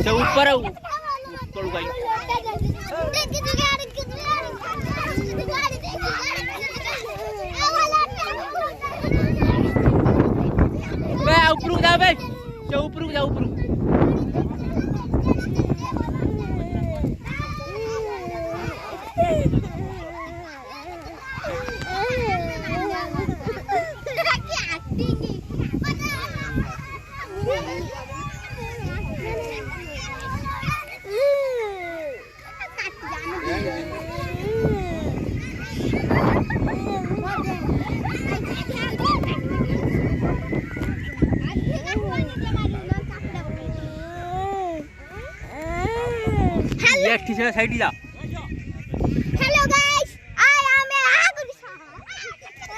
से ऊपर तोड़ गई ऊपर जा बे ऊपर जा ऊपर साइड जा हेलो गाइस आई एम आगुरिसा